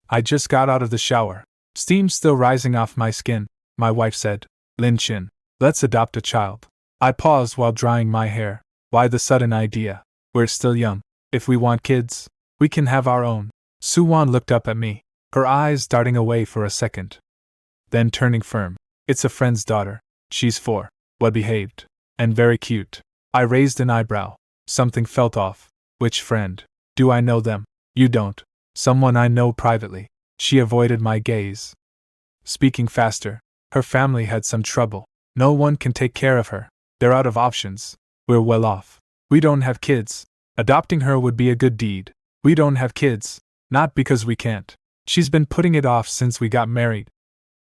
I just got out of the shower. Steam still rising off my skin. My wife said, Lin Chin, let's adopt a child. I paused while drying my hair. Why the sudden idea? We're still young. If we want kids, we can have our own. Suwon looked up at me, her eyes darting away for a second. Then turning firm. It's a friend's daughter. She's 4, well-behaved, and very cute. I raised an eyebrow. Something felt off. Which friend? Do I know them? You don't. Someone I know privately. She avoided my gaze. Speaking faster. Her family had some trouble. No one can take care of her. They're out of options. We're well off. We don't have kids. Adopting her would be a good deed. We don't have kids. Not because we can't. She's been putting it off since we got married.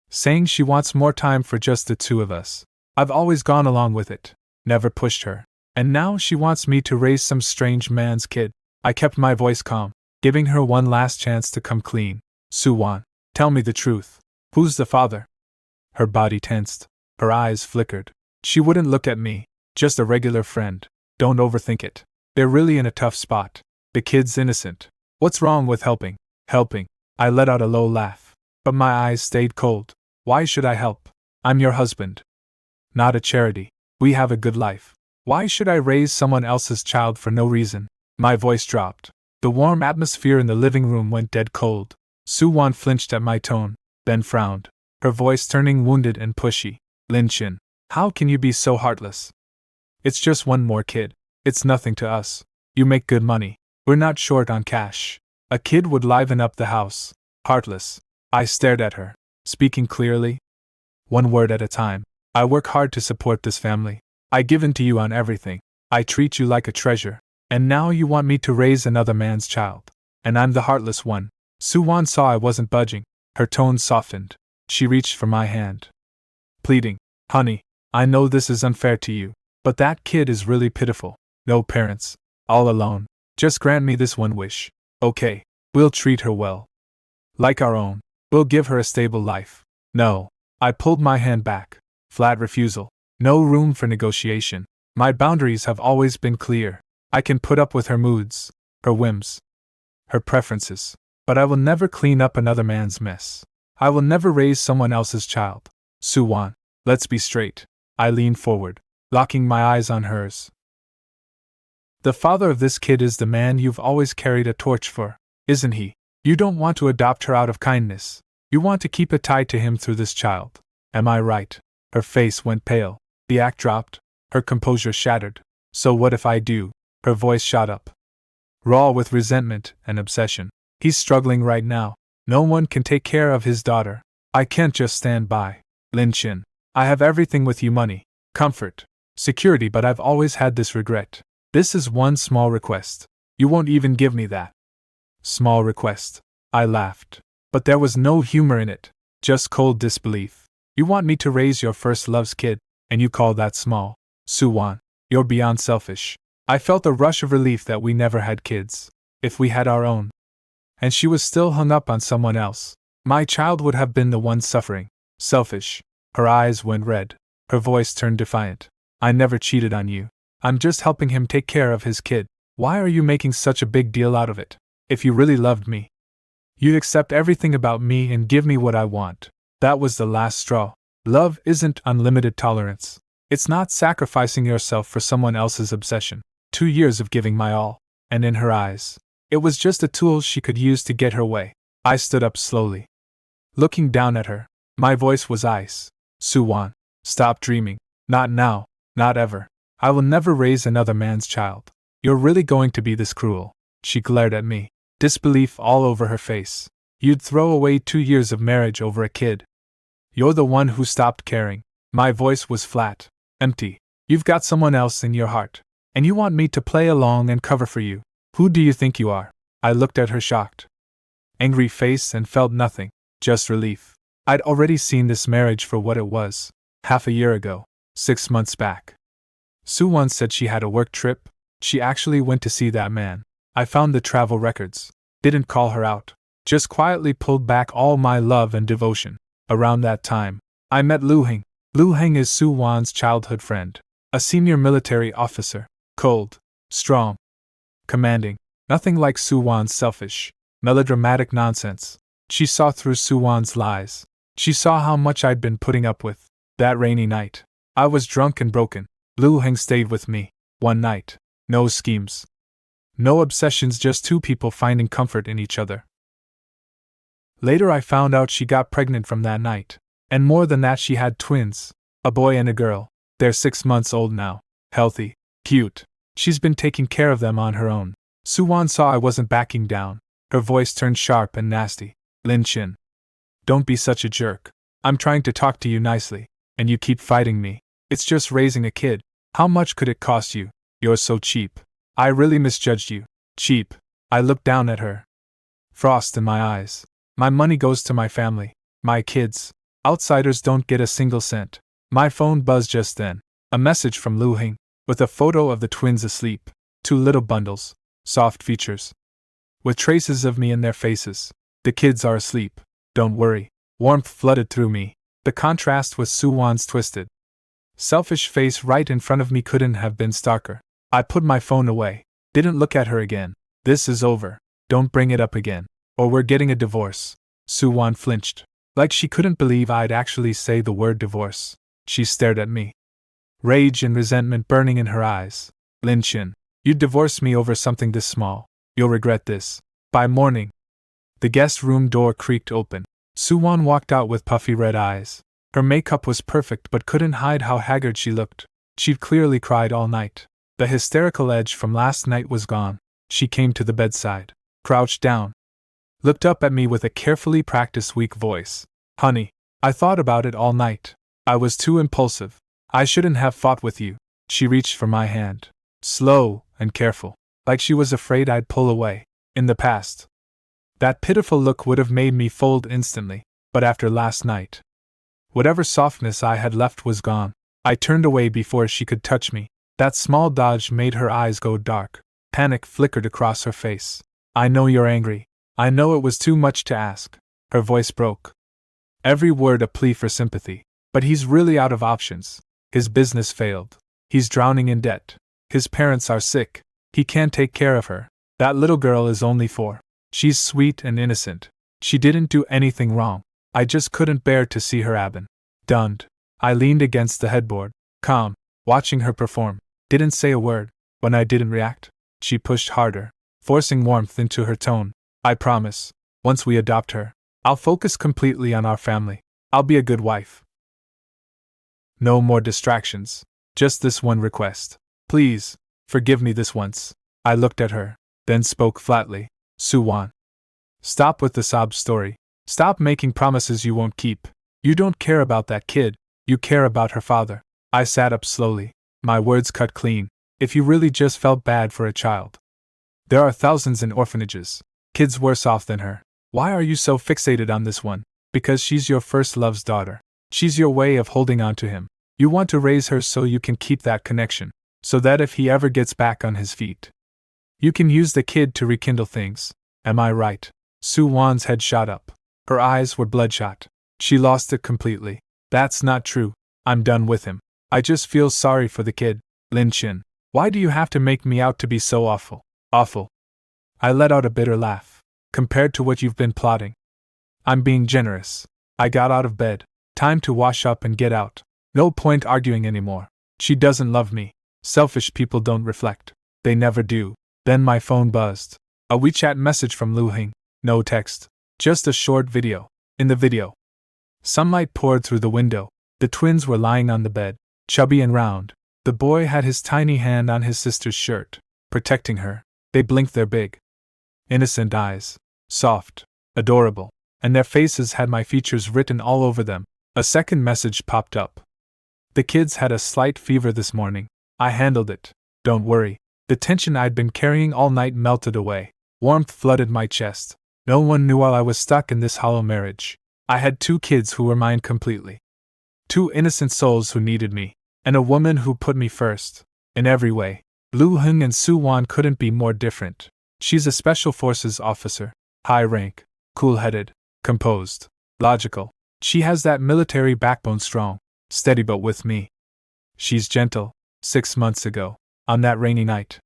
Saying she wants more time for just the two of us. I've always gone along with it. Never pushed her. And now she wants me to raise some strange man's kid. I kept my voice calm, giving her one last chance to come clean. Suwon, tell me the truth. Who's the father? Her body tensed. Her eyes flickered. She wouldn't look at me. Just a regular friend. Don't overthink it. They're really in a tough spot. The kid's innocent. What's wrong with helping? Helping. I let out a low laugh. But my eyes stayed cold. Why should I help? I'm your husband. Not a charity. We have a good life. Why should I raise someone else's child for no reason? My voice dropped. The warm atmosphere in the living room went dead cold. Suwon flinched at my tone, then frowned, her voice turning wounded and pushy. Lin Chin, how can you be so heartless? It's just one more kid. It's nothing to us. You make good money. We're not short on cash. A kid would liven up the house. Heartless. I stared at her, speaking clearly. One word at a time. I work hard to support this family. I give in to you on everything. I treat you like a treasure. And now you want me to raise another man's child. And I'm the heartless one. Suwon saw I wasn't budging. Her tone softened. She reached for my hand. Pleading, honey, I know this is unfair to you, but that kid is really pitiful. No parents. All alone. Just grant me this one wish. Okay. We'll treat her well. Like our own. We'll give her a stable life. No. I pulled my hand back. Flat refusal. No room for negotiation. My boundaries have always been clear. I can put up with her moods, her whims, her preferences, but I will never clean up another man's mess. I will never raise someone else's child. Suwon, let's be straight. I leaned forward, locking my eyes on hers. The father of this kid is the man you've always carried a torch for, isn't he? You don't want to adopt her out of kindness. You want to keep it tied to him through this child. Am I right? Her face went pale. The act dropped. Her composure shattered. So what if I do? Her voice shot up, raw with resentment and obsession. He's struggling right now. No one can take care of his daughter. I can't just stand by. Lin Chin, I have everything with you: money, comfort, security, but I've always had this regret. This is one small request. You won't even give me that. Small request. I laughed. But there was no humor in it. Just cold disbelief. You want me to raise your first love's kid, and you call that small? Suwon, you're beyond selfish. I felt a rush of relief that we never had kids. If we had our own, and she was still hung up on someone else, my child would have been the one suffering. Selfish. Her eyes went red. Her voice turned defiant. I never cheated on you. I'm just helping him take care of his kid. Why are you making such a big deal out of it? If you really loved me, you'd accept everything about me and give me what I want. That was the last straw. Love isn't unlimited tolerance. It's not sacrificing yourself for someone else's obsession. 2 years of giving my all, and in her eyes, it was just a tool she could use to get her way. I stood up slowly, looking down at her. My voice was ice. Suwon, stop dreaming. Not now, not ever. I will never raise another man's child. You're really going to be this cruel? She glared at me, disbelief all over her face. You'd throw away 2 years of marriage over a kid. You're the one who stopped caring. My voice was flat, empty. You've got someone else in your heart. And you want me to play along and cover for you. Who do you think you are? I looked at her shocked, angry face and felt nothing, just relief. I'd already seen this marriage for what it was. Half a year ago. 6 months back. Suwon said she had a work trip. She actually went to see that man. I found the travel records. Didn't call her out. Just quietly pulled back all my love and devotion. Around that time, I met Lu Heng. Lu Heng is Suwon's childhood friend. A senior military officer. Cold, strong, commanding, nothing like Suwon's selfish, melodramatic nonsense. She saw through Suwon's lies. She saw how much I'd been putting up with. That rainy night, I was drunk and broken. Lu Heng stayed with me. One night. No schemes. No obsessions, just two people finding comfort in each other. Later I found out she got pregnant from that night. And more than that, she had twins. A boy and a girl. They're 6 months old now. Healthy. Cute. She's been taking care of them on her own. Suwon saw I wasn't backing down. Her voice turned sharp and nasty. Lin Chin. Don't be such a jerk. I'm trying to talk to you nicely, and you keep fighting me. It's just raising a kid. How much could it cost you? You're so cheap. I really misjudged you. Cheap. I looked down at her. Frost in my eyes. My money goes to my family. My kids. Outsiders don't get a single cent. My phone buzzed just then. A message from Lu Heng, with a photo of the twins asleep. 2 little bundles. Soft features. With traces of me in their faces. The kids are asleep. Don't worry. Warmth flooded through me. The contrast with Suwon's twisted, selfish face right in front of me couldn't have been starker. I put my phone away. Didn't look at her again. This is over. Don't bring it up again. Or we're getting a divorce. Suwon flinched. Like she couldn't believe I'd actually say the word divorce. She stared at me. Rage and resentment burning in her eyes. Lin Chin, you'd divorce me over something this small. You'll regret this. By morning. The guest room door creaked open. Suwon walked out with puffy red eyes. Her makeup was perfect but couldn't hide how haggard she looked. She'd clearly cried all night. The hysterical edge from last night was gone. She came to the bedside, crouched down, looked up at me with a carefully practiced weak voice. Honey, I thought about it all night. I was too impulsive. I shouldn't have fought with you. She reached for my hand. Slow and careful, like she was afraid I'd pull away. In the past, that pitiful look would have made me fold instantly, but after last night, whatever softness I had left was gone. I turned away before she could touch me. That small dodge made her eyes go dark. Panic flickered across her face. I know you're angry. I know it was too much to ask. Her voice broke. Every word a plea for sympathy. But he's really out of options. His business failed. He's drowning in debt. His parents are sick. He can't take care of her. That little girl is only 4. She's sweet and innocent. She didn't do anything wrong. I just couldn't bear to see her abandoned. I leaned against the headboard, calm, watching her perform. Didn't say a word. When I didn't react, she pushed harder, forcing warmth into her tone. I promise, once we adopt her, I'll focus completely on our family. I'll be a good wife. No more distractions. Just this one request. Please, forgive me this once. I looked at her, then spoke flatly. Suwon. Stop with the sob story. Stop making promises you won't keep. You don't care about that kid. You care about her father. I sat up slowly. My words cut clean. If you really just felt bad for a child. There are thousands in orphanages. Kids worse off than her. Why are you so fixated on this one? Because she's your first love's daughter. She's your way of holding on to him. You want to raise her so you can keep that connection. So that if he ever gets back on his feet, you can use the kid to rekindle things. Am I right? Suwon's head shot up. Her eyes were bloodshot. She lost it completely. That's not true. I'm done with him. I just feel sorry for the kid. Lin Chin, why do you have to make me out to be so awful? Awful. I let out a bitter laugh. Compared to what you've been plotting. I'm being generous. I got out of bed. Time to wash up and get out. No point arguing anymore. She doesn't love me. Selfish people don't reflect. They never do. Then my phone buzzed. A WeChat message from Lu Heng. No text. Just a short video. In the video, sunlight poured through the window. The twins were lying on the bed, chubby and round. The boy had his tiny hand on his sister's shirt, protecting her. They blinked their big, innocent eyes. Soft, adorable. And their faces had my features written all over them. A second message popped up. The kids had a slight fever this morning. I handled it. Don't worry. The tension I'd been carrying all night melted away. Warmth flooded my chest. No one knew while I was stuck in this hollow marriage. I had 2 kids who were mine completely. 2 innocent souls who needed me. And a woman who put me first. In every way. Lu Heng and Suwon couldn't be more different. She's a special forces officer. High rank. Cool-headed. Composed. Logical. She has that military backbone strong. Steady, but with me, she's gentle. 6 months ago, on that rainy night,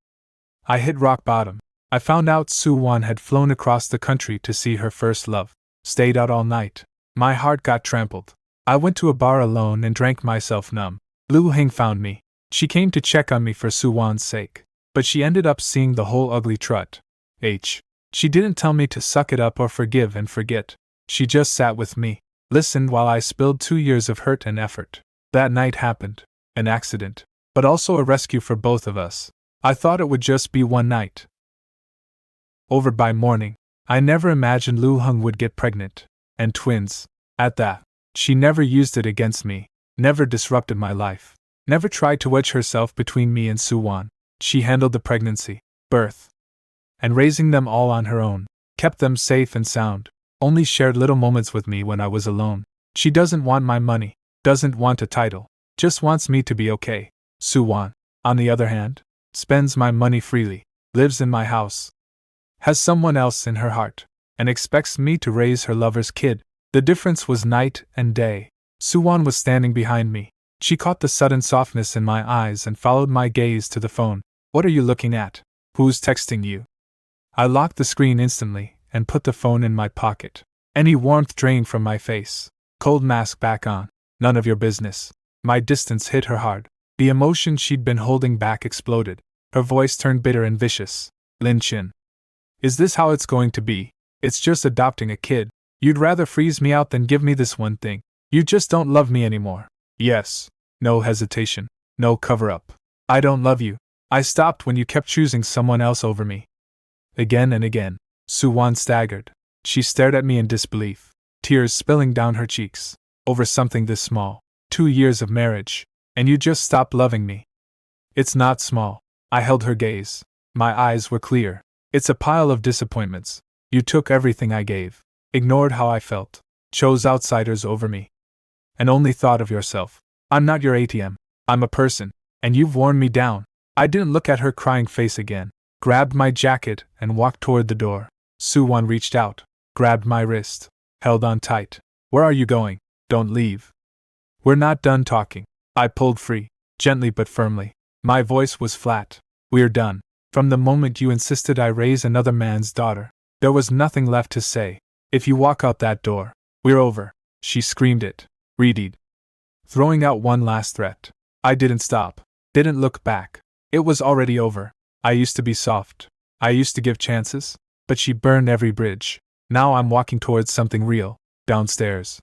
I hit rock bottom. I found out Suwon had flown across the country to see her first love. Stayed out all night. My heart got trampled. I went to a bar alone and drank myself numb. Lu Heng found me. She came to check on me for Suwan's sake. But she ended up seeing the whole ugly trut. She didn't tell me to suck it up or forgive and forget. She just sat with me, listened while I spilled 2 years of hurt and effort. That night happened. An accident. But also a rescue for both of us. I thought it would just be one night. Over by morning. I never imagined Lu Heng would get pregnant. And twins. At that. She never used it against me. Never disrupted my life. Never tried to wedge herself between me and Suwan. She handled the pregnancy, birth, and raising them all on her own. Kept them safe and sound. Only shared little moments with me when I was alone. She doesn't want my money. Doesn't want a title. Just wants me to be okay. Suwan, on the other hand, spends my money freely. Lives in my house. Has someone else in her heart. And expects me to raise her lover's kid. The difference was night and day. Suwan was standing behind me. She caught the sudden softness in my eyes and followed my gaze to the phone. What are you looking at? Who's texting you? I locked the screen instantly and put the phone in my pocket. Any warmth drained from my face. Cold mask back on. None of your business. My distance hit her hard. The emotion she'd been holding back exploded. Her voice turned bitter and vicious. Lin Chin. Is this how it's going to be? It's just adopting a kid. You'd rather freeze me out than give me this one thing. You just don't love me anymore. Yes. No hesitation. No cover-up. I don't love you. I stopped when you kept choosing someone else over me. Again and again. Suwan staggered. She stared at me in disbelief, tears spilling down her cheeks. Over something this small. 2 years of marriage. And you just stopped loving me. It's not small. I held her gaze. My eyes were clear. It's a pile of disappointments. You took everything I gave. Ignored how I felt. Chose outsiders over me. And only thought of yourself. I'm not your ATM. I'm a person. And you've worn me down. I didn't look at her crying face again. Grabbed my jacket and walked toward the door. Suwan reached out. Grabbed my wrist. Held on tight. Where are you going? Don't leave. We're not done talking. I pulled free. Gently but firmly. My voice was flat. We're done. From the moment you insisted I raise another man's daughter, there was nothing left to say. If you walk out that door, we're over. She screamed it. Readied. Throwing out one last threat. I didn't stop. Didn't look back. It was already over. I used to be soft. I used to give chances. But she burned every bridge. Now I'm walking towards something real. Downstairs.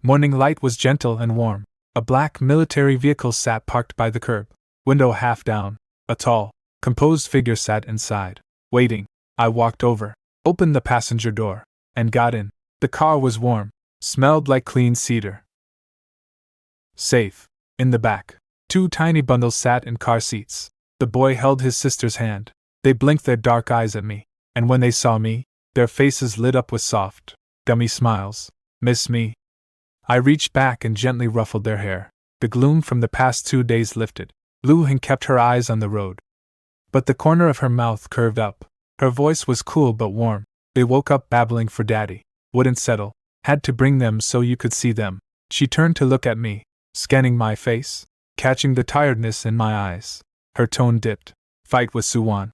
Morning light was gentle and warm. A black military vehicle sat parked by the curb. Window half down. A tall, composed figure sat inside. Waiting. I walked over. Opened the passenger door. And got in. The car was warm. Smelled like clean cedar. Safe. In the back. 2 tiny bundles sat in car seats. The boy held his sister's hand. They blinked their dark eyes at me. And when they saw me, their faces lit up with soft, gummy smiles. Miss me? I reached back and gently ruffled their hair. The gloom from the past 2 days lifted. Lu Heng kept her eyes on the road. But the corner of her mouth curved up. Her voice was cool but warm. They woke up babbling for daddy. Wouldn't settle. Had to bring them so you could see them. She turned to look at me, scanning my face, catching the tiredness in my eyes. Her tone dipped. Fight with Suwan.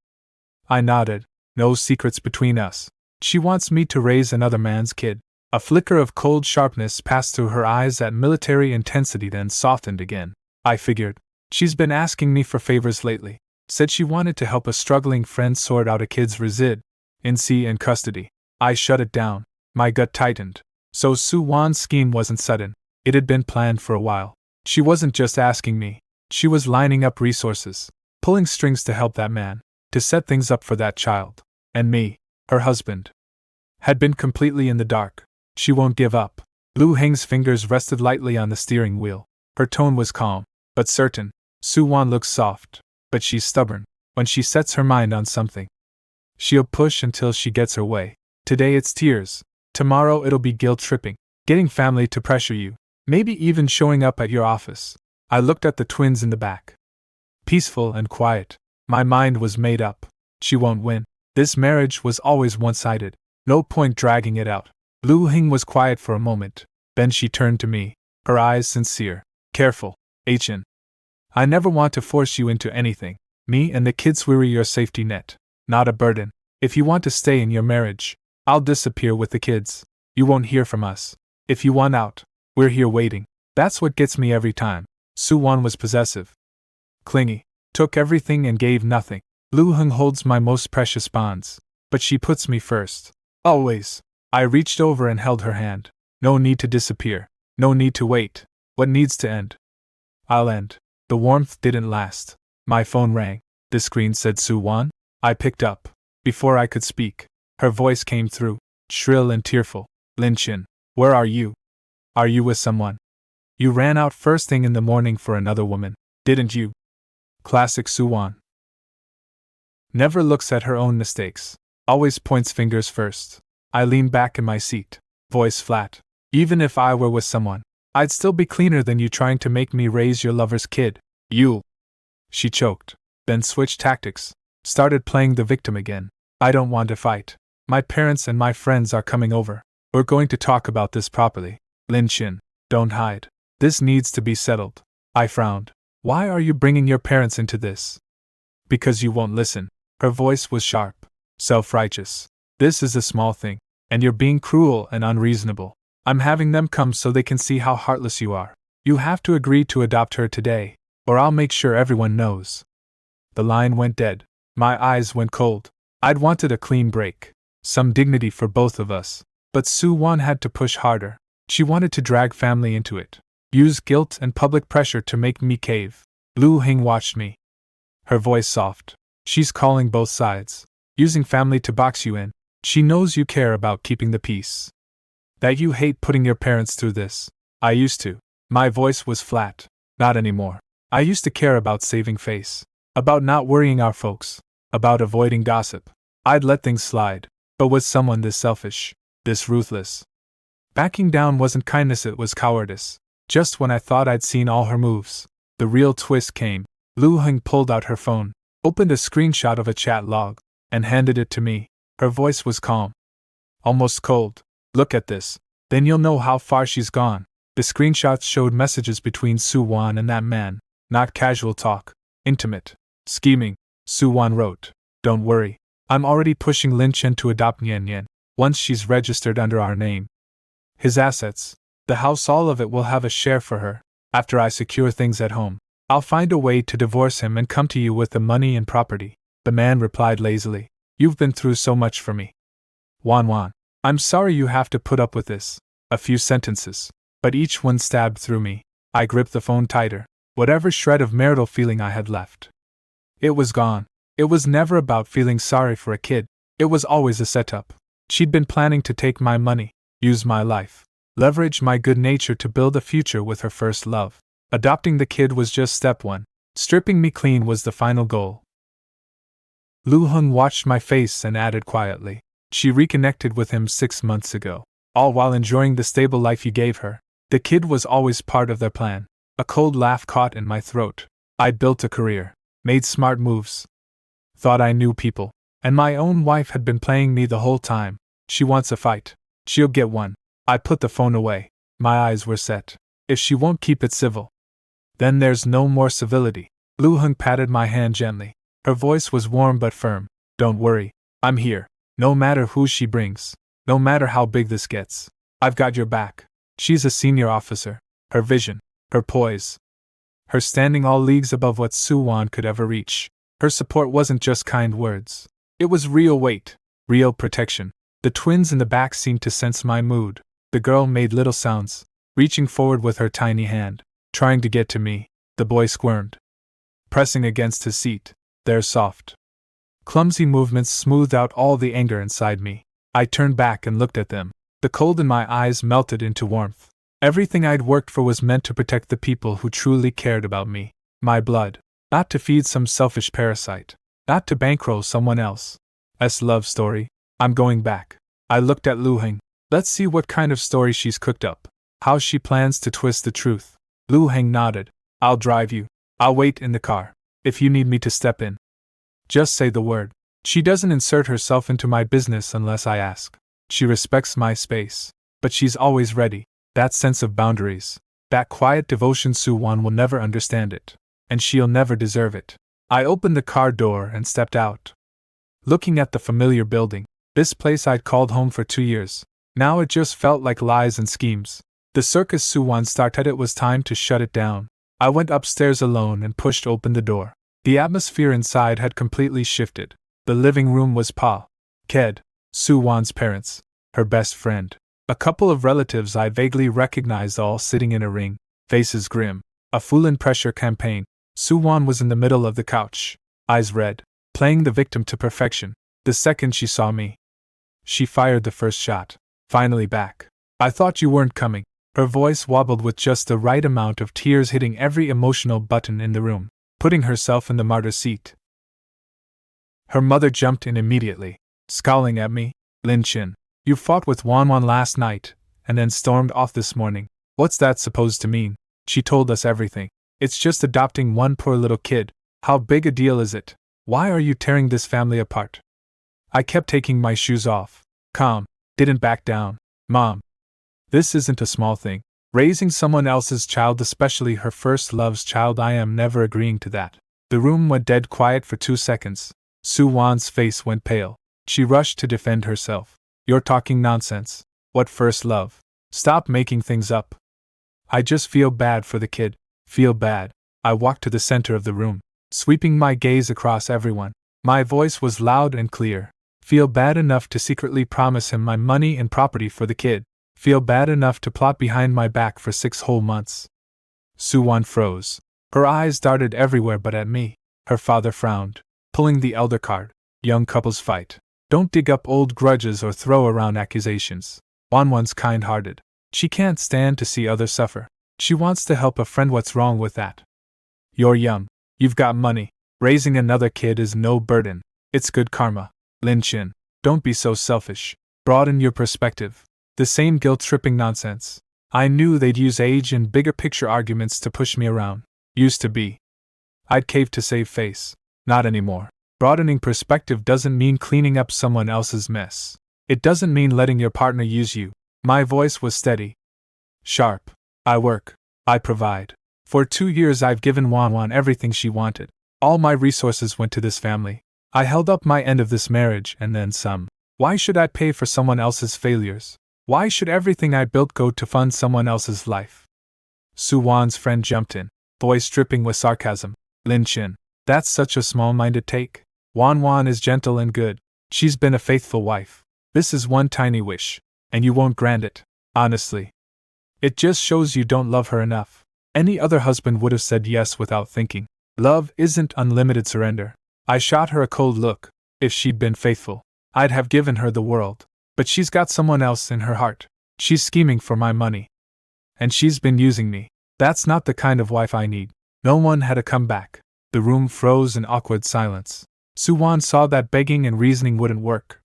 I nodded. No secrets between us. She wants me to raise another man's kid. A flicker of cold sharpness passed through her eyes at military intensity, then softened again. I figured. She's been asking me for favors lately. Said she wanted to help a struggling friend sort out a kid's residency and custody. I shut it down. My gut tightened. So Suwan's scheme wasn't sudden. It had been planned for a while. She wasn't just asking me. She was lining up resources, pulling strings to help that man, to set things up for that child. And me, her husband, had been completely in the dark. She won't give up. Lu Heng's fingers rested lightly on the steering wheel. Her tone was calm, but certain. Suwan looks soft, but she's stubborn. When she sets her mind on something, she'll push until she gets her way. Today it's tears. Tomorrow it'll be guilt-tripping, getting family to pressure you, maybe even showing up at your office. I looked at the twins in the back. Peaceful and quiet. My mind was made up. She won't win. This marriage was always one-sided. No point dragging it out. Lu Heng was quiet for a moment. Then she turned to me, her eyes sincere. Careful, Chen. I never want to force you into anything. Me and the kids we're your safety net, not a burden. If you want to stay in your marriage, I'll disappear with the kids. You won't hear from us. If you want out, we're here waiting. That's what gets me every time. Su-won was possessive. Clingy. Took everything and gave nothing. Lu-hung holds my most precious bonds. But she puts me first. Always. I reached over and held her hand. No need to disappear. No need to wait. What needs to end? I'll end. The warmth didn't last. My phone rang. The screen said Su-won. I picked up. Before I could speak, her voice came through, shrill and tearful. Lin-chin, where are you? Are you with someone? You ran out first thing in the morning for another woman, didn't you? Classic Su-won. Never looks at her own mistakes. Always points fingers first. I leaned back in my seat, voice flat. Even if I were with someone, I'd still be cleaner than you trying to make me raise your lover's kid. You. She choked, then switched tactics. Started playing the victim again. I don't want to fight. My parents and my friends are coming over. We're going to talk about this properly. Lin-chin, don't hide. This needs to be settled. I frowned. Why are you bringing your parents into this? Because you won't listen. Her voice was sharp, self-righteous. This is a small thing, and you're being cruel and unreasonable. I'm having them come so they can see how heartless you are. You have to agree to adopt her today, or I'll make sure everyone knows. The line went dead. My eyes went cold. I'd wanted a clean break. Some dignity for both of us. But Su-won had to push harder. She wanted to drag family into it. Use guilt and public pressure to make me cave. Lu-hing watched me. Her voice soft. She's calling both sides. Using family to box you in. She knows you care about keeping the peace. That you hate putting your parents through this. I used to. My voice was flat. Not anymore. I used to care about saving face. About not worrying our folks. About avoiding gossip. I'd let things slide. But with someone this selfish, this ruthless. Backing down wasn't kindness, it was cowardice. Just when I thought I'd seen all her moves, the real twist came. Lu-hung pulled out her phone, opened a screenshot of a chat log, and handed it to me. Her voice was calm. Almost cold. Look at this. Then you'll know how far she's gone. The screenshots showed messages between Su-won and that man. Not casual talk. Intimate. Scheming. Su-won wrote, "Don't worry. I'm already pushing Lin-chin to adopt Nyan-Nyan, once she's registered under our name. His assets, the house, all of it will have a share for her. After I secure things at home, I'll find a way to divorce him and come to you with the money and property." The man replied lazily, "You've been through so much for me. Wan, I'm sorry you have to put up with this." A few sentences, but each one stabbed through me. I gripped the phone tighter, whatever shred of marital feeling I had left. It was gone. It was never about feeling sorry for a kid. It was always a setup. She'd been planning to take my money, use my life, leverage my good nature to build a future with her first love. Adopting the kid was just step one. Stripping me clean was the final goal. Lu-hung watched my face and added quietly, "She reconnected with him 6 months ago, all while enjoying the stable life you gave her. The kid was always part of their plan." A cold laugh caught in my throat. I'd built a career, made smart moves. Thought I knew people, and my own wife had been playing me the whole time. She wants a fight. She'll get one. I put the phone away. My eyes were set. If she won't keep it civil, then there's no more civility. Lu-hung patted my hand gently. Her voice was warm but firm. "Don't worry. I'm here. No matter who she brings. No matter how big this gets. I've got your back." She's a senior officer. Her vision. Her poise. Her standing all leagues above what Su-won could ever reach. Her support wasn't just kind words. It was real weight. Real protection. The twins in the back seemed to sense my mood. The girl made little sounds, reaching forward with her tiny hand, trying to get to me. The boy squirmed, pressing against his seat. Their soft, clumsy movements smoothed out all the anger inside me. I turned back and looked at them. The cold in my eyes melted into warmth. Everything I'd worked for was meant to protect the people who truly cared about me. My blood. Not to feed some selfish parasite. Not to bankroll someone else's love story. I'm going back. I looked at Lu-hung. Let's see what kind of story she's cooked up. How she plans to twist the truth. Lu-hung nodded. "I'll drive you. I'll wait in the car. If you need me to step in, just say the word." She doesn't insert herself into my business unless I ask. She respects my space. But she's always ready. That sense of boundaries. That quiet devotion. Su-won will never understand it. And she'll never deserve it. I opened the car door and stepped out. Looking at the familiar building. This place I'd called home for 2 years. Now it just felt like lies and schemes. The circus Suwon started, it was time to shut it down. I went upstairs alone and pushed open the door. The atmosphere inside had completely shifted. The living room was Pa, Ked, Suwon's parents, her best friend, a couple of relatives I vaguely recognized, all sitting in a ring, faces grim. A full-in pressure campaign. Suwon was in the middle of the couch, eyes red, playing the victim to perfection. The second she saw me, she fired the first shot. Finally back. I thought you weren't coming. Her voice wobbled with just the right amount of tears hitting every emotional button in the room, putting herself in the martyr seat. Her mother jumped in immediately, scowling at me. Lin Chin, you fought with Wanwan last night, and then stormed off this morning. What's that supposed to mean? She told us everything. It's just adopting one poor little kid. How big a deal is it? Why are you tearing this family apart? I kept taking my shoes off. Calm. Didn't back down. Mom. This isn't a small thing. Raising someone else's child, especially her first love's child, I am never agreeing to that. The room went dead quiet for 2 seconds. Suwon's face went pale. She rushed to defend herself. You're talking nonsense. What first love? Stop making things up. I just feel bad for the kid. Feel bad. I walked to the center of the room, sweeping my gaze across everyone. My voice was loud and clear. Feel bad enough to secretly promise him my money and property for the kid. Feel bad enough to plot behind my back for 6 whole months. Suwon froze. Her eyes darted everywhere but at me. Her father frowned, pulling the elder card. Young couples fight. Don't dig up old grudges or throw around accusations. Wanwan's kind-hearted. She can't stand to see others suffer. She wants to help a friend. What's wrong with that? You're young. You've got money. Raising another kid is no burden. It's good karma. Lin Chin, don't be so selfish. Broaden your perspective. The same guilt-tripping nonsense. I knew they'd use age and bigger picture arguments to push me around. Used to be. I'd cave to save face. Not anymore. Broadening perspective doesn't mean cleaning up someone else's mess. It doesn't mean letting your partner use you. My voice was steady. Sharp. I work. I provide. For 2 years I've given Wanwan everything she wanted. All my resources went to this family. I held up my end of this marriage and then some. Why should I pay for someone else's failures? Why should everything I built go to fund someone else's life? Suwon's friend jumped in, voice dripping with sarcasm. Lin Chin, that's such a small-minded take. Wanwan is gentle and good. She's been a faithful wife. This is one tiny wish, and you won't grant it. Honestly. It just shows you don't love her enough. Any other husband would have said yes without thinking. Love isn't unlimited surrender. I shot her a cold look. If she'd been faithful, I'd have given her the world. But she's got someone else in her heart. She's scheming for my money. And she's been using me. That's not the kind of wife I need. No one had a comeback. The room froze in awkward silence. Suwon saw that begging and reasoning wouldn't work.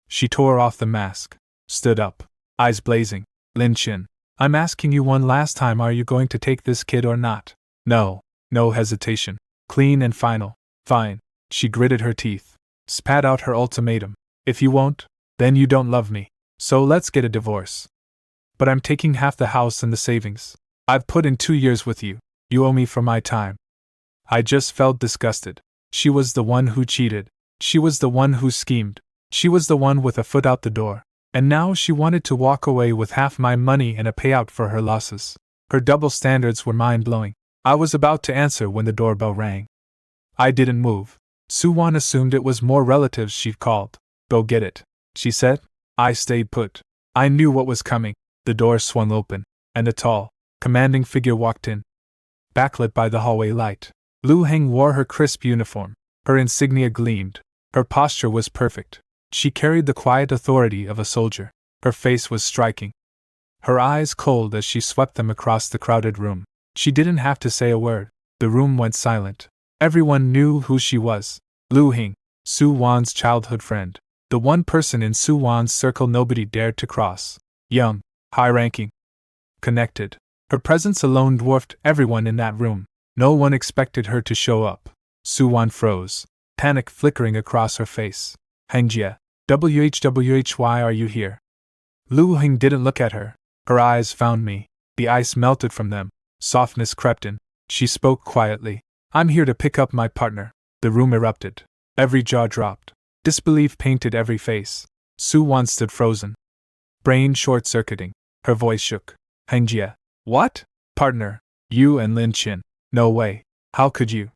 She tore off the mask, stood up, eyes blazing. Lin Chin, I'm asking you one last time, are you going to take this kid or not? No. No hesitation. Clean and final. Fine. She gritted her teeth, spat out her ultimatum. If you won't, then you don't love me. So let's get a divorce. But I'm taking half the house and the savings. I've put in 2 years with you. You owe me for my time. I just felt disgusted. She was the one who cheated. She was the one who schemed. She was the one with a foot out the door. And now she wanted to walk away with half my money and a payout for her losses. Her double standards were mind-blowing. I was about to answer when the doorbell rang. I didn't move. Suwon assumed it was more relatives she'd called. Go get it, she said. I stayed put. I knew what was coming. The door swung open, and a tall, commanding figure walked in. Backlit by the hallway light, Lu Heng wore her crisp uniform. Her insignia gleamed. Her posture was perfect. She carried the quiet authority of a soldier. Her face was striking. Her eyes cold as she swept them across the crowded room. She didn't have to say a word. The room went silent. Everyone knew who she was. Lu Heng, Suwon's childhood friend. The one person in Suwon's circle nobody dared to cross. Young, high-ranking, connected. Her presence alone dwarfed everyone in that room. No one expected her to show up. Suwon froze, panic flickering across her face. Hengjie, why are you here? Lu Heng didn't look at her. Her eyes found me. The ice melted from them. Softness crept in. She spoke quietly. I'm here to pick up my partner. The room erupted. Every jaw dropped. Disbelief painted every face. Suwon stood frozen. brain short-circuiting. Her voice shook. Hangjie. What? Partner. You and Lin Qin. No way. How could you?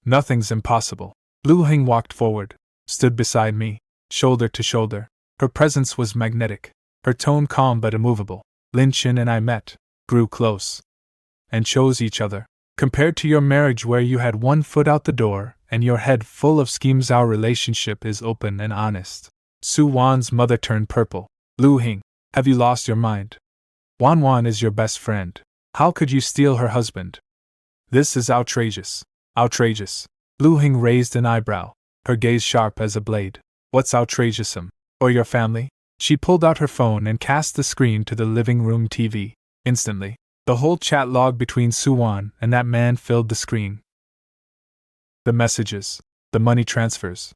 Nothing's impossible. Lu Heng walked forward, stood beside me, shoulder to shoulder. Her presence was magnetic, her tone calm but immovable. Lin Qin and I met, grew close, and chose each other. Compared to your marriage where you had one foot out the door and your head full of schemes, our relationship is open and honest. Su Wan's mother turned purple. Lu Heng, have you lost your mind? Wan Wan is your best friend. How could you steal her husband? This is outrageous. Outrageous. Lu Heng raised an eyebrow, her gaze sharp as a blade. What's outrageous, him? Or your family? She pulled out her phone and cast the screen to the living room TV. Instantly, the whole chat log between Su Wan and that man filled the screen. The messages, the money transfers,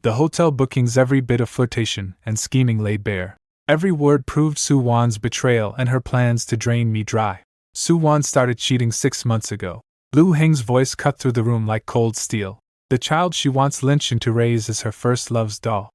the hotel bookings, every bit of flirtation and scheming laid bare. Every word proved Su Wan's betrayal and her plans to drain me dry. Su Wan started cheating 6 months ago. Lu Heng's voice cut through the room like cold steel. The child she wants Lin Qin to raise is her first love's doll.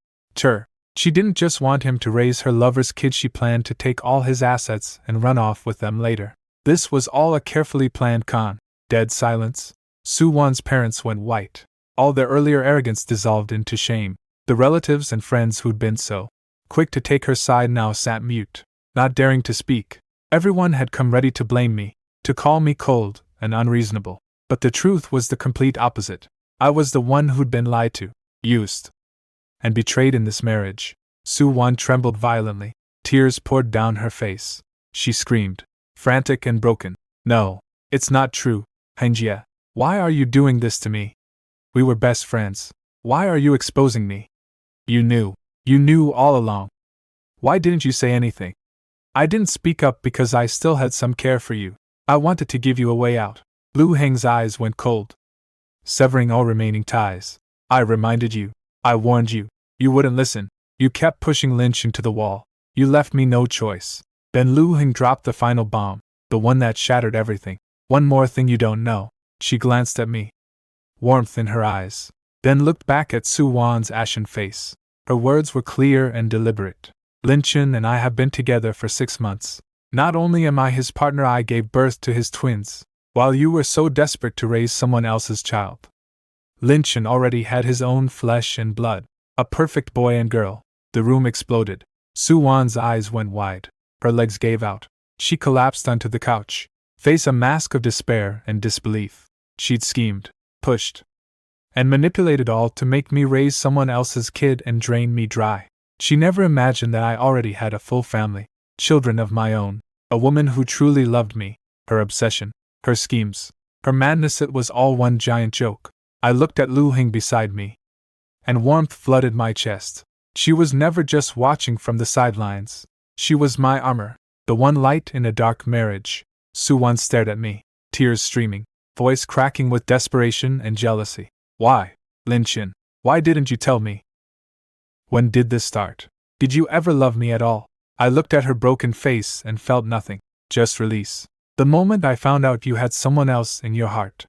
She didn't just want him to raise her lover's kid, she planned to take all his assets and run off with them later. This was all a carefully planned con. Dead silence. Su Wan's parents went white. All their earlier arrogance dissolved into shame. The relatives and friends who'd been so quick to take her side now sat mute, not daring to speak. Everyone had come ready to blame me, to call me cold and unreasonable. But the truth was the complete opposite. I was the one who'd been lied to, used, and betrayed in this marriage. Su Wan trembled violently. Tears poured down her face. She screamed, frantic and broken. No, it's not true, Hangjie. Why are you doing this to me? We were best friends. Why are you exposing me? You knew all along. Why didn't you say anything? I didn't speak up because I still had some care for you. I wanted to give you a way out. Lu Heng's eyes went cold, severing all remaining ties. I reminded you. I warned you. You wouldn't listen. You kept pushing Lin Qin to the wall. You left me no choice. Then Lu Heng dropped the final bomb, the one that shattered everything. One more thing you don't know. She glanced at me, warmth in her eyes, then looked back at Su Wan's ashen face. Her words were clear and deliberate. Lin Qin and I have been together for 6 months. Not only am I his partner, I gave birth to his twins, while you were so desperate to raise someone else's child. Lin Qin already had his own flesh and blood, a perfect boy and girl. The room exploded. Su Wan's eyes went wide. Her legs gave out. She collapsed onto the couch, face a mask of despair and disbelief. She'd schemed, pushed, and manipulated all to make me raise someone else's kid and drain me dry. She never imagined that I already had a full family, children of my own, a woman who truly loved me. Her obsession, her schemes, her madness, it was all one giant joke. I looked at Lu Heng beside me, and warmth flooded my chest. She was never just watching from the sidelines. She was my armor, the one light in a dark marriage. Su Wan stared at me, tears streaming, voice cracking with desperation and jealousy. Why, Lin Qin? Why didn't you tell me? When did this start? Did you ever love me at all? I looked at her broken face and felt nothing, just release. The moment I found out you had someone else in your heart,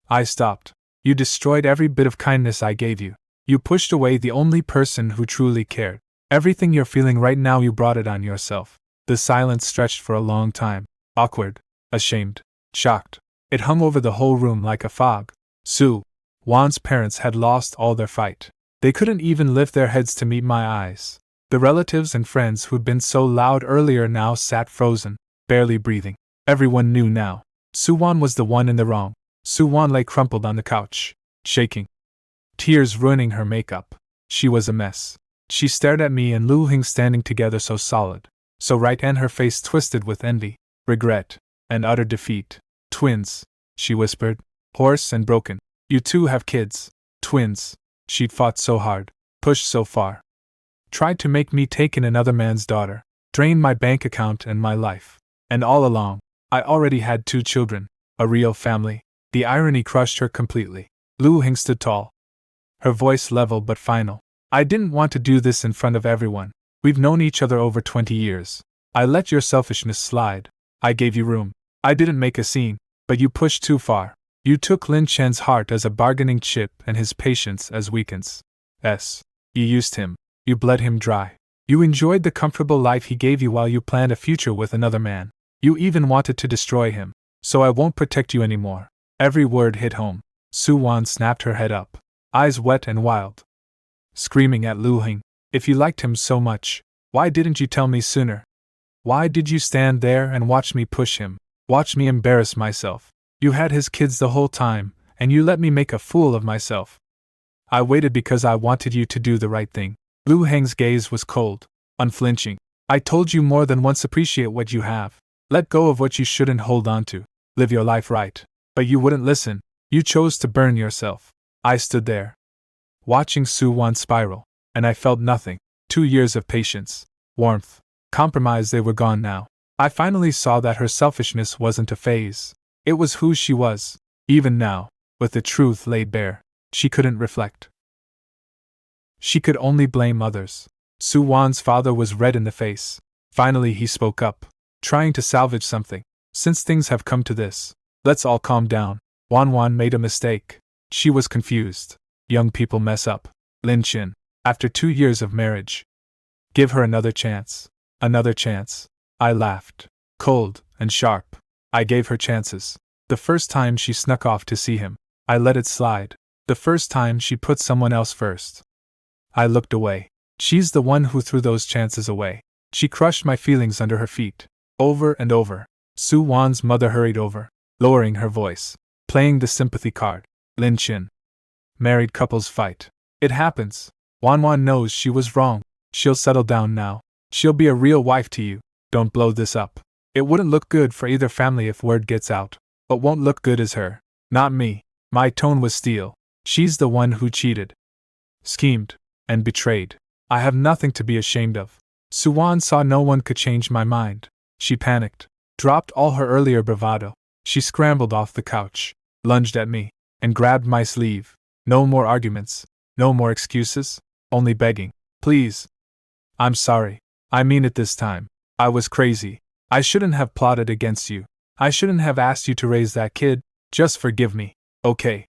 I stopped. You destroyed every bit of kindness I gave you. You pushed away the only person who truly cared. Everything you're feeling right now, you brought it on yourself. The silence stretched for a long time. Awkward, ashamed, shocked. It hung over the whole room like a fog. Su Wan's parents had lost all their fight. They couldn't even lift their heads to meet my eyes. The relatives and friends who'd been so loud earlier now sat frozen, barely breathing. Everyone knew now. Su Wan was the one in the wrong. Su Wan lay crumpled on the couch, shaking, tears ruining her makeup. She was a mess. She stared at me and Lu Heng standing together so solid, so right, and her face twisted with envy, regret, and utter defeat. Twins, she whispered, hoarse and broken. You two have kids. Twins. She'd fought so hard, pushed so far, tried to make me take in another man's daughter, drained my bank account and my life. And all along, I already had 2 children, a real family. The irony crushed her completely. Lu Heng stood tall, her voice level but final. I didn't want to do this in front of everyone. We've known each other over 20 years. I let your selfishness slide. I gave you room. I didn't make a scene, but you pushed too far. You took Lin Chen's heart as a bargaining chip and his patience as weakness. You used him. You bled him dry. You enjoyed the comfortable life he gave you while you planned a future with another man. You even wanted to destroy him. So I won't protect you anymore. Every word hit home. Su-won snapped her head up, eyes wet and wild, screaming at Lu Heng. If you liked him so much, why didn't you tell me sooner? Why did you stand there and watch me push him, watch me embarrass myself? You had his kids the whole time, and you let me make a fool of myself. I waited because I wanted you to do the right thing. Lu Heng's gaze was cold, unflinching. I told you more than once, appreciate what you have. Let go of what you shouldn't hold on to. Live your life right. But you wouldn't listen. You chose to burn yourself. I stood there, watching Su-won spiral, and I felt nothing. 2 years of patience, warmth, compromise, they were gone now. I finally saw that her selfishness wasn't a phase. It was who she was. Even now, with the truth laid bare, she couldn't reflect. She could only blame others. Su-won's father was red in the face. Finally he spoke up, trying to salvage something. Since things have come to this, let's all calm down. Wan made a mistake. She was confused. Young people mess up. Lin Chin, after 2 years of marriage. Give her another chance. Another chance. I laughed. Cold and sharp. I gave her chances. The first time she snuck off to see him, I let it slide. The first time she put someone else first, I looked away. She's the one who threw those chances away. She crushed my feelings under her feet. Over and over. Su-won's mother hurried over, lowering her voice, playing the sympathy card. Lin Chin. Married couples fight. It happens. Wan knows she was wrong. She'll settle down now. She'll be a real wife to you. Don't blow this up. It wouldn't look good for either family if word gets out. What won't look good is her. Not me. My tone was steel. She's the one who cheated, schemed, and betrayed. I have nothing to be ashamed of. Su-won saw no one could change my mind. She panicked, dropped all her earlier bravado. She scrambled off the couch, lunged at me, and grabbed my sleeve. No more arguments, no more excuses, only begging. Please. I'm sorry. I mean it this time. I was crazy. I shouldn't have plotted against you. I shouldn't have asked you to raise that kid. Just forgive me, okay?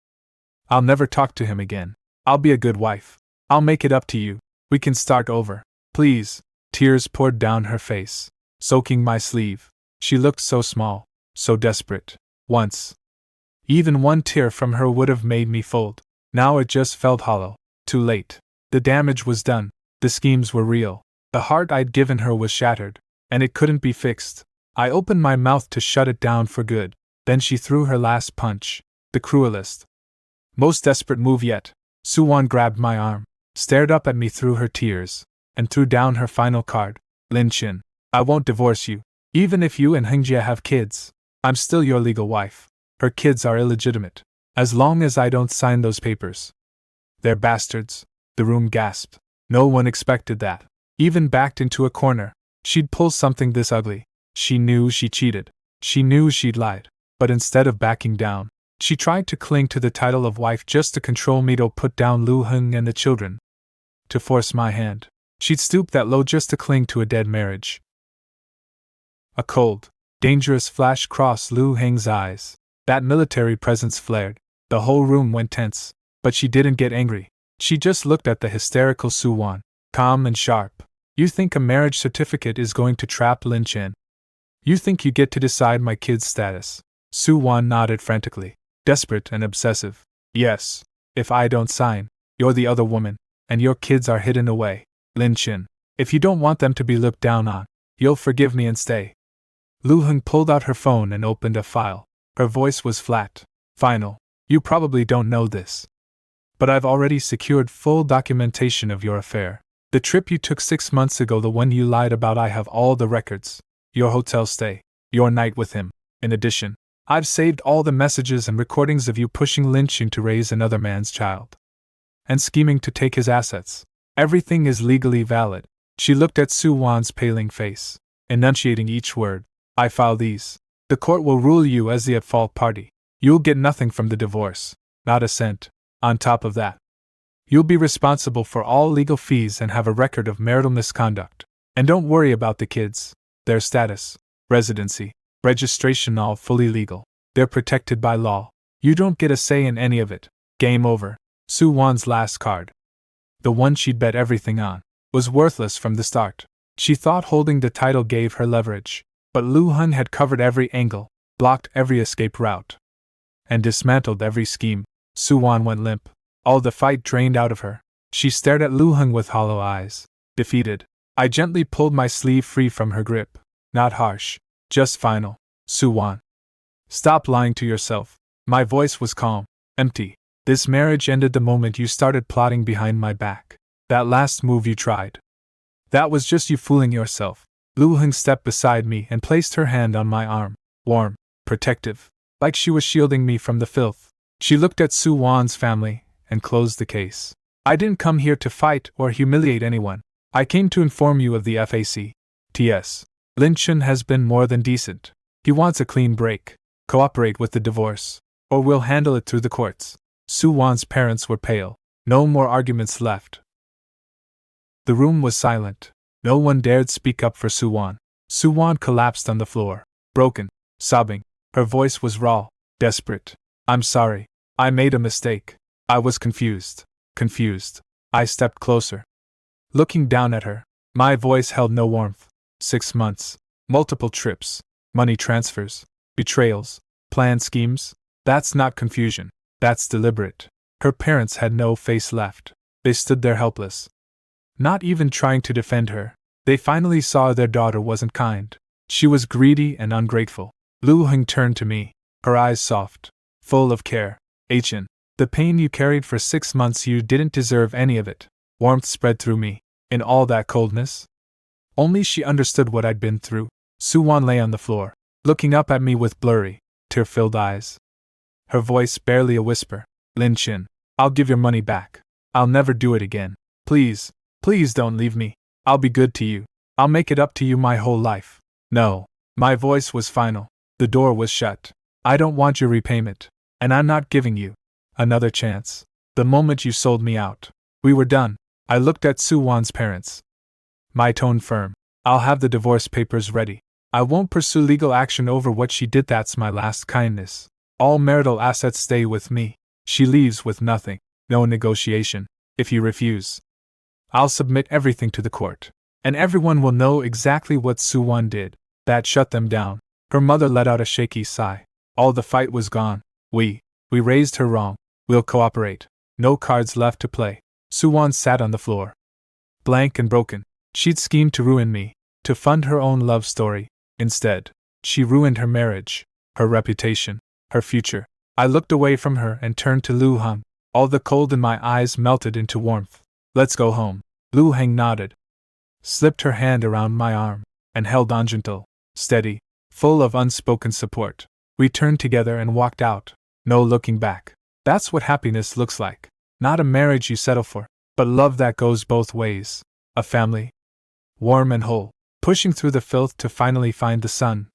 I'll never talk to him again. I'll be a good wife. I'll make it up to you. We can start over. Please. Tears poured down her face, soaking my sleeve. She looked so small, so desperate. Once, even one tear from her would have made me fold. Now it just felt hollow. Too late. The damage was done. The schemes were real. The heart I'd given her was shattered, and it couldn't be fixed. I opened my mouth to shut it down for good. Then she threw her last punch. The cruelest, most desperate move yet. Su-won grabbed my arm, stared up at me through her tears, and threw down her final card. Lin Chin, I won't divorce you. Even if you and Hengjie have kids, I'm still your legal wife. Her kids are illegitimate. As long as I don't sign those papers. They're bastards. The room gasped. No one expected that. Even backed into a corner, she'd pull something this ugly. She knew she cheated. She knew she'd lied. But instead of backing down, she tried to cling to the title of wife just to control me, to put down Lu Heng and the children. To force my hand. She'd stoop that low just to cling to a dead marriage. A cold, dangerous flash crossed Lu Heng's eyes. That military presence flared. The whole room went tense. But she didn't get angry. She just looked at the hysterical Su-won, calm and sharp. You think a marriage certificate is going to trap Lin Chin? You think you get to decide my kid's status? Su-won nodded frantically, desperate and obsessive. Yes. If I don't sign, you're the other woman, and your kids are hidden away. Lin Chin, if you don't want them to be looked down on, you'll forgive me and stay. Lu Heng pulled out her phone and opened a file. Her voice was flat, final. You probably don't know this, but I've already secured full documentation of your affair. The trip you took 6 months ago, the one you lied about, I have all the records. Your hotel stay, your night with him. In addition, I've saved all the messages and recordings of you pushing Lin Chin to raise another man's child, and scheming to take his assets. Everything is legally valid. She looked at Su-won's paling face, enunciating each word. I file these. The court will rule you as the at-fault party. You'll get nothing from the divorce, not a cent. On top of that, you'll be responsible for all legal fees and have a record of marital misconduct. And don't worry about the kids. Their status, residency, registration, all fully legal. They're protected by law. You don't get a say in any of it. Game over. Su-won's last card. The one she'd bet everything on. was worthless from the start. She thought holding the title gave her leverage, but Lu Hun had covered every angle, blocked every escape route, and dismantled every scheme. Su Wan went limp. All the fight drained out of her. She stared at Lu Hun with hollow eyes, defeated. I gently pulled my sleeve free from her grip. Not harsh, just final. Su Wan, stop lying to yourself. My voice was calm, empty. This marriage ended the moment you started plotting behind my back. That last move you tried, that was just you fooling yourself. Lu Hun stepped beside me and placed her hand on my arm, warm, protective, like she was shielding me from the filth. She looked at Su Wan's family and closed the case. I didn't come here to fight or humiliate anyone. I came to inform you of the FAC. T.S. Lin Chun has been more than decent. He wants a clean break. Cooperate with the divorce, or we'll handle it through the courts. Su Wan's parents were pale. No more arguments left. The room was silent. No one dared speak up for Su Wan. Su Wan collapsed on the floor, broken, sobbing. Her voice was raw, desperate. I'm sorry. I made a mistake. I was confused. I stepped closer, looking down at her. My voice held no warmth. 6 months, multiple trips, money transfers, betrayals, planned schemes. That's not confusion. That's deliberate. Her parents had no face left. They stood there helpless, not even trying to defend her. They finally saw their daughter wasn't kind. She was greedy and ungrateful. Lu Hun turned to me, her eyes soft, full of care. Achin, the pain you carried for 6 months, you didn't deserve any of it. Warmth spread through me. In all that coldness, only she understood what I'd been through. Su Wan lay on the floor, looking up at me with blurry, tear-filled eyes. Her voice barely a whisper. Lin Chin, I'll give your money back. I'll never do it again. Please, please don't leave me. I'll be good to you. I'll make it up to you my whole life. No. My voice was final. The door was shut. I don't want your repayment. And I'm not giving you another chance. The moment you sold me out, we were done. I looked at Su Wan's parents, my tone firm. I'll have the divorce papers ready. I won't pursue legal action over what she did. That's my last kindness. All marital assets stay with me. She leaves with nothing. No negotiation. If you refuse, I'll submit everything to the court. And everyone will know exactly what Su Wan did. That shut them down. Her mother let out a shaky sigh. All the fight was gone. We raised her wrong. We'll cooperate. No cards left to play. Su Wan sat on the floor, blank and broken. She'd schemed to ruin me, to fund her own love story. Instead, she ruined her marriage, her reputation, her future. I looked away from her and turned to Lu Hun. All the cold in my eyes melted into warmth. Let's go home. Lu Heng nodded, slipped her hand around my arm, and held on gentle, steady, full of unspoken support. We turned together and walked out. No looking back. That's what happiness looks like. Not a marriage you settle for, but love that goes both ways. A family, warm and whole, pushing through the filth to finally find the sun.